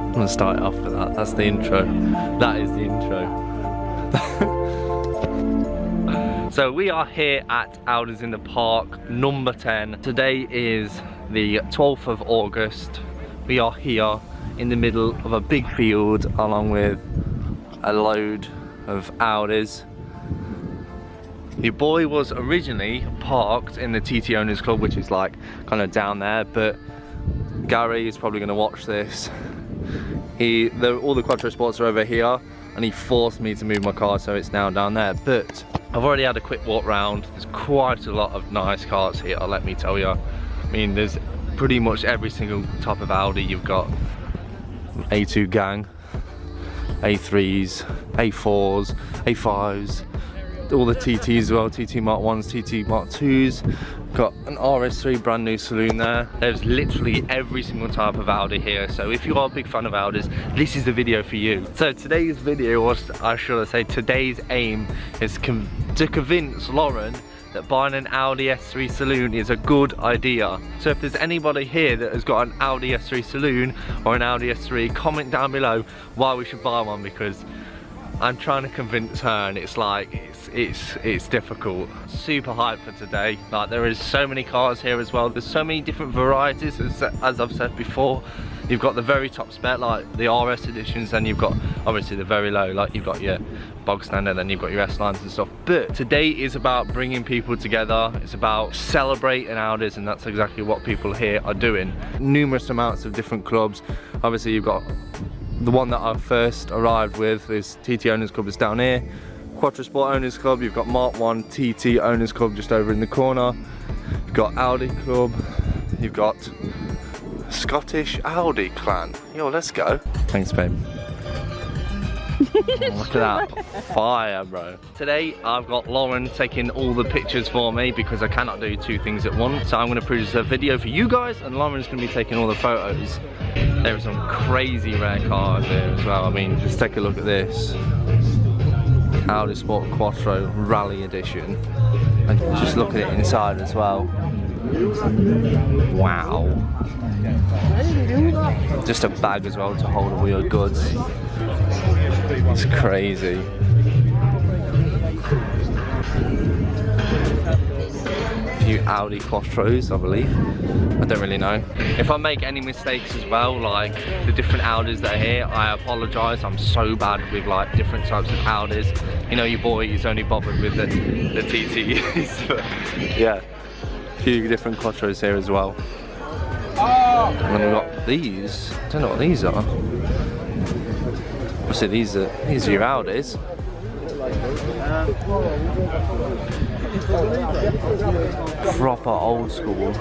I'm gonna start it off with that. That's the intro. That is the intro. So we are here at Audis in the Park, number 10. Today is the 12th of August. We are here in the middle of a big field along with a load of Audis. Your boy was originally parked in the TT Owners Club, which is like kind of down there, but Gary is probably going to watch this. All the Quattro Sports are over here, and he forced me to move my car, so it's now down there. But I've already had a quick walk round. There's quite a lot of nice cars here, let me tell you. I mean, there's pretty much every single type of Audi. You've got A2 gang, A3s, A4s, A5s, all the TTs as well, TT Mark 1s, TT Mark 2s. Got an RS3 brand new saloon there. There's literally every single type of Audi here, so if you are a big fan of Audis, this is the video for you. So today's video, or I should say today's aim, is to convince Lauren that buying an Audi S3 saloon is a good idea. So if there's anybody here that has got an Audi S3 saloon or an Audi S3, comment down below why we should buy one, because I'm trying to convince her, and it's like it's difficult. Super hyped for today. Like, there is so many cars here as well. There's so many different varieties, as I've said before. You've got the very top spec, like the RS editions, then you've got obviously the very low, like you've got your bog standard, then you've got your S lines and stuff. But today is about bringing people together. It's about celebrating Audis, and that's exactly what people here are doing. Numerous amounts of different clubs. Obviously you've got the one that I first arrived with is TT Owners Club, is down here. Quattro Sport Owners Club, you've got Mark 1 TT Owners Club just over in the corner. You've got Audi Club, you've got Scottish Audi Clan. Yo, let's go. Thanks, babe. Oh, look at that fire, bro. Today I've got Lauren taking all the pictures for me because I cannot do two things at once. So I'm going to produce a video for you guys, and Lauren's going to be taking all the photos. There are some crazy rare cars here as well. I mean, just take a look at this Audi Sport Quattro Rally Edition, and just look at it inside as well. Wow. Just a bag as well to hold all your goods. It's crazy. A few Audi Quattros, I believe. I don't really know. If I make any mistakes as well, like the different Audis that are here, I apologise. I'm so bad with like different types of Audis. You know, your boy is only bothered with the TTs. Yeah, a few different Quattros here as well. And then we've got these. I don't know what these are. Obviously these are your Audis. Proper old school.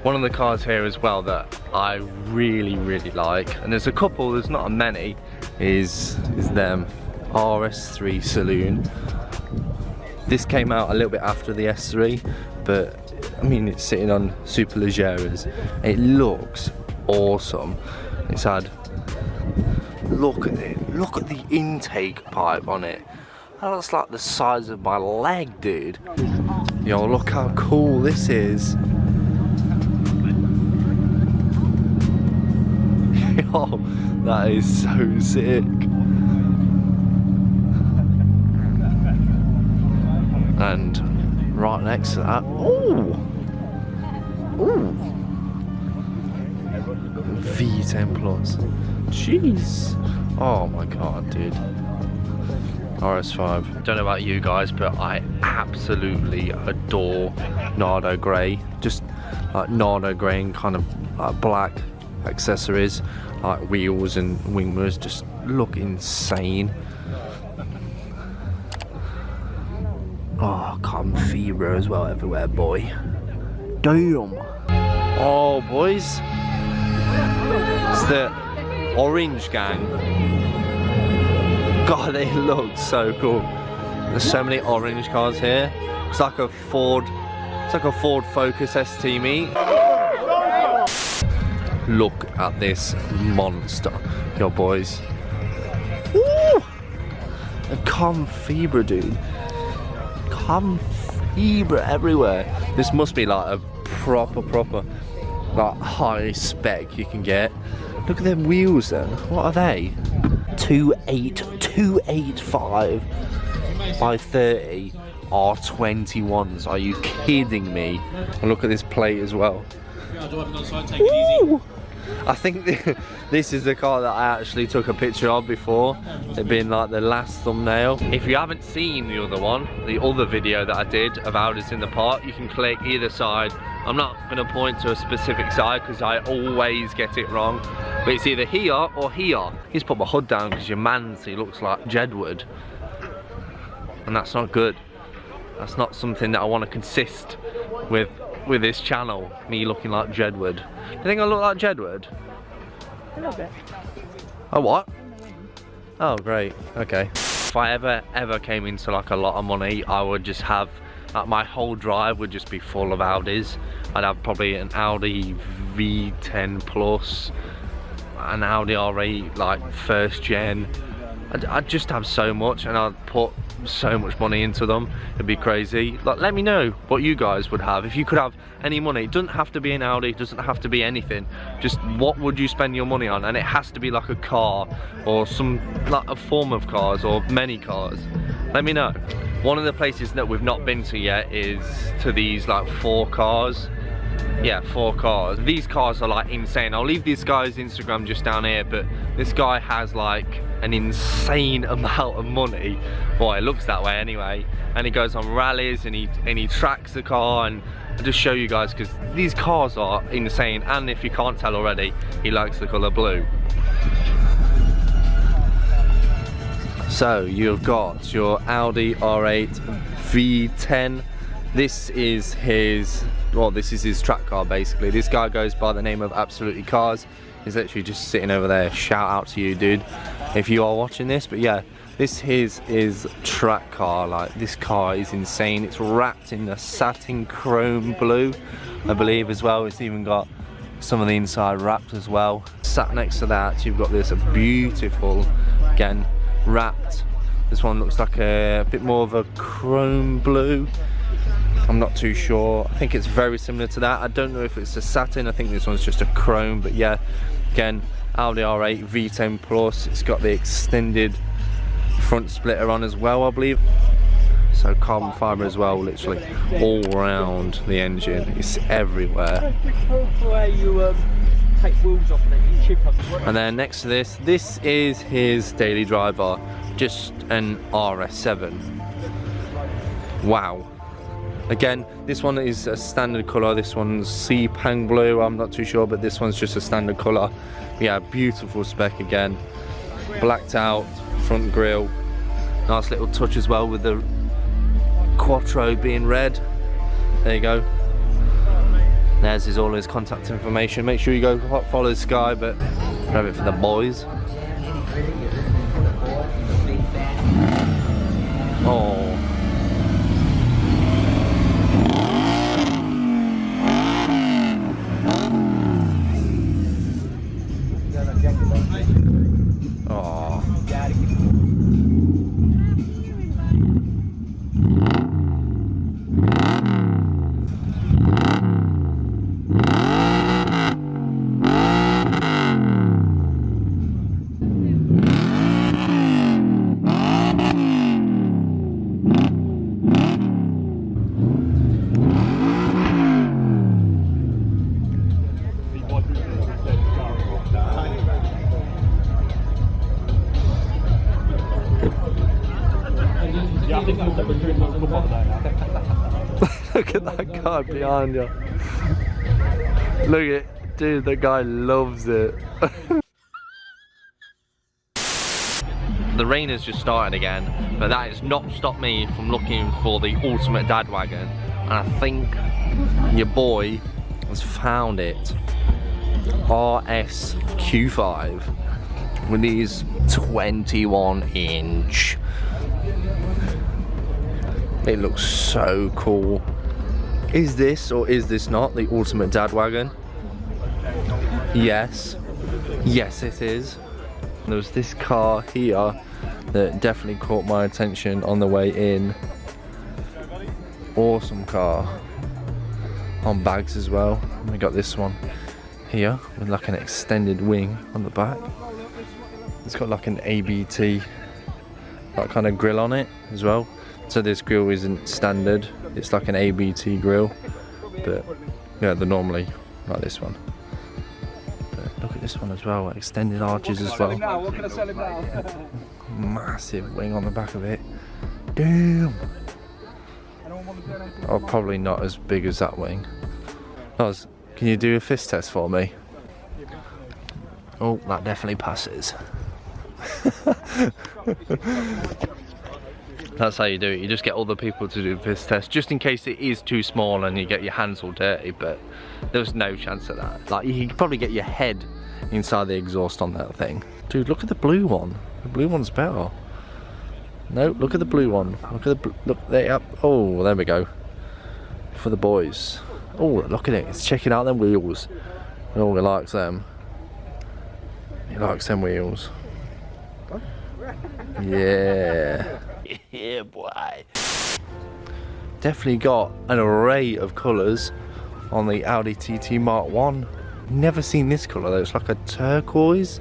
One of the cars here as well that I really like, and there's a couple, there's not many, is them RS3 Saloon. This came out a little bit after the S3, but I mean, it's sitting on Superleggeras. It looks awesome. It's had, look at it, look at the intake pipe on it. That looks like the size of my leg, dude. Yo, look how cool this is. Yo, that is so sick. And right next to that, ooh, V10 Plus. Jeez. Oh my god, dude. RS5. Don't know about you guys, but I absolutely adore Nardo Grey. Just like Nardo Grey and kind of like black accessories, like wheels and wing mirrors, just look insane. Oh, carbon fibre as well everywhere, boy. Damn. Oh, boys. It's the Orange Gang. God, they look so cool. There's so many orange cars here. It's like a Ford Focus ST Meet. Look at this monster, yo boys. Woo! A carbon fibre, dude. Carbon fibre everywhere. This must be like a proper like high spec you can get. Look at them wheels then. What are they? 285 by 30 R21s. Are you kidding me? And look at this plate as well. Ooh. I think this is the car that I actually took a picture of before. It being like the last thumbnail. If you haven't seen the other one, the other video that I did of Audis in the Park, you can click either side. I'm not going to point to a specific side because I always get it wrong. But it's either here or here. He's put my hood down because your man's, he looks like Jedward. And that's not good. That's not something that I want to consist with this channel, me looking like Jedward. Do you think I look like Jedward? A little bit. Oh, what? Oh, great. Okay. If I ever came into like a lot of money, I would just have, like, my whole drive would just be full of Audis. I'd have probably an Audi V10 Plus, an Audi R8 like first gen. I'd just have so much, and I'd put so much money into them. It'd be crazy. Like, let me know what you guys would have if you could have any money. It doesn't have to be an Audi, it doesn't have to be anything. Just what would you spend your money on? And it has to be like a car or some like a form of cars or many cars. Let me know. One of the places that we've not been to yet is to these like 4 cars. Yeah, 4 cars. These cars are like insane. I'll leave this guy's Instagram just down here, but this guy has like an insane amount of money. Well, it looks that way anyway. And he goes on rallies and he tracks the car, and I'll just show you guys because these cars are insane. And if you can't tell already, he likes the colour blue. So you've got your Audi R8 V10. This is his, well, this is his track car basically. This guy goes by the name of Absolutely Cars. He's literally just sitting over there. Shout out to you, dude, if you are watching this. But yeah, this is his track car. Like, this car is insane. It's wrapped in a satin chrome blue, I believe, as well. It's even got some of the inside wrapped as well. Sat next to that, you've got this beautiful, again, wrapped. This one looks like a bit more of a chrome blue. I'm not too sure. I think it's very similar to that. I don't know if it's a satin. I think this one's just a chrome. But yeah, again, Audi R8 V10 Plus. It's got the extended front splitter on as well, I believe. So carbon fibre as well, literally all around the engine. It's everywhere. And then next to this is his daily driver, just an RS7. Wow. Again, this one is a standard colour. This one's sea pang blue. I'm not too sure, but this one's just a standard colour. Yeah, beautiful spec again. Blacked out front grille. Nice little touch as well with the Quattro being red. There you go. There's all his contact information. Make sure you go follow this guy, but grab it for the boys. Oh. Look at that car behind you. Look at, dude, the guy loves it. The rain has just started again, but that has not stopped me from looking for the ultimate dad wagon. And I think your boy has found it. RS Q5 with these 21-inch. It looks so cool. Is this or is this not the ultimate dad wagon? Yes. Yes, it is. There was this car here that definitely caught my attention on the way in. Awesome car. On bags as well. We got this one. here with like an extended wing on the back. It's got like an ABT that kind of grill on it as well. So this grill isn't standard, it's like an ABT grill, but yeah, they're normally like this one. But look at this one as well, extended arches as well. Massive wing on the back of it. Damn! Oh, probably not as big as that wing. Oz, can you do a fist test for me? Oh, that definitely passes. That's how you do it. You just get other people to do the fist test, just in case it is too small and you get your hands all dirty, but there's no chance of that. Like, you could probably get your head inside the exhaust on that thing. Dude, look at the blue one. The blue one's better. No, look at the blue one. Look at the look there. Oh, there we go. For the boys. Oh, look at it. It's checking out them wheels. Oh, he likes them. He likes them wheels. Yeah. Yeah, boy. Definitely got an array of colours on the Audi TT Mark 1. Never seen this colour though. It's like a turquoise.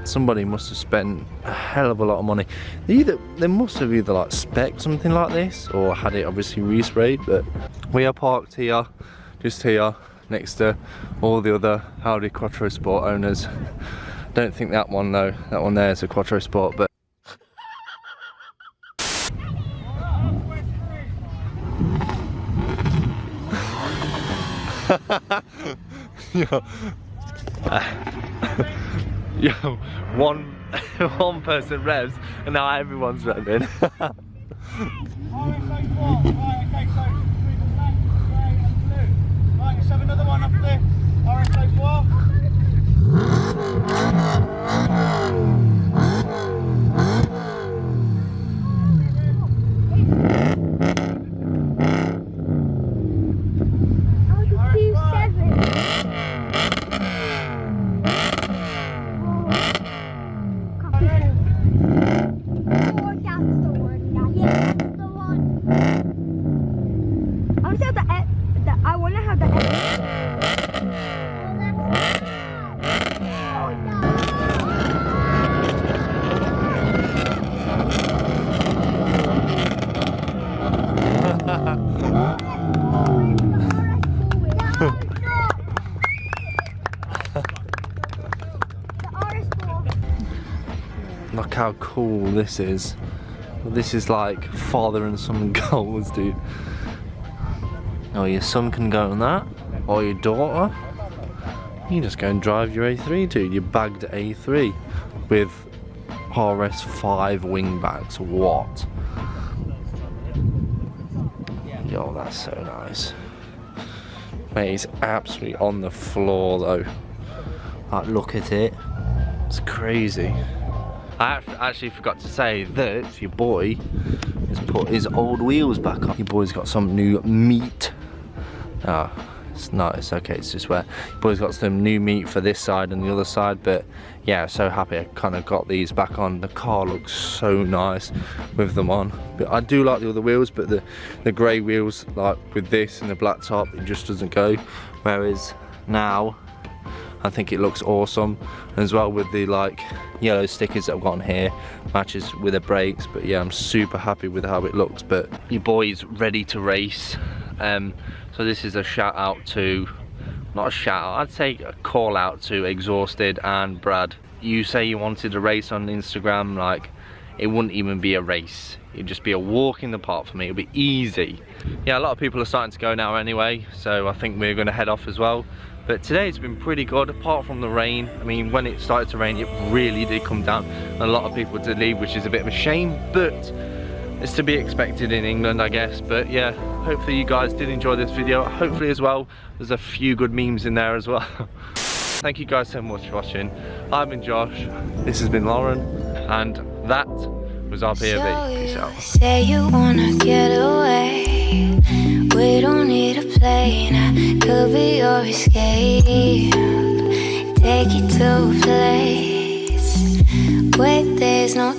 Somebody must have spent a hell of a lot of money. They must have either like spec something like this or had it obviously resprayed, but we are parked here, just here, next to all the other Audi Quattro Sport owners. Don't think that one though, that one there is a Quattro Sport, but yo, one person revs and now everyone's revving. Right, let's have another one up there. RSO4. I wonder how the Look how cool this is. This is like father and son goals, dude. Oh, your son can go on that, or your daughter. You just go and drive your A3, dude. Your bagged A3 with RS5 wingbacks. What? Yo, that's so nice. Mate, he's absolutely on the floor though. Like, look at it. It's crazy. I actually forgot to say that your boy has put his old wheels back on. Your boy's got some new meat. Oh, it's not, it's okay, it's just where your boy's got some new meat for this side and the other side, but yeah, so happy I kind of got these back on. The car looks so nice with them on. But I do like the other wheels, but the grey wheels, like with this and the black top, it just doesn't go. Whereas now, I think it looks awesome as well with the like yellow stickers that I've got on here, matches with the brakes. But yeah, I'm super happy with how it looks. But your boy's ready to race. So this is a shout out to, not a shout out, I'd say a call out to Exhausted and Brad. You say you wanted a race on Instagram, like it wouldn't even be a race. It'd just be a walk in the park for me. It'd be easy. Yeah, a lot of people are starting to go now anyway, so I think we're gonna head off as well. But today it's been pretty good, apart from the rain. I mean, when it started to rain, it really did come down. And a lot of people did leave, which is a bit of a shame, but it's to be expected in England, I guess. But yeah, hopefully you guys did enjoy this video. Hopefully as well, there's a few good memes in there as well. Thank you guys so much for watching. I've been Josh, this has been Lauren, and that was our POV. Peace out. Say you wanna get away. We don't need a plane. I could be your escape. Take you to a place where there's no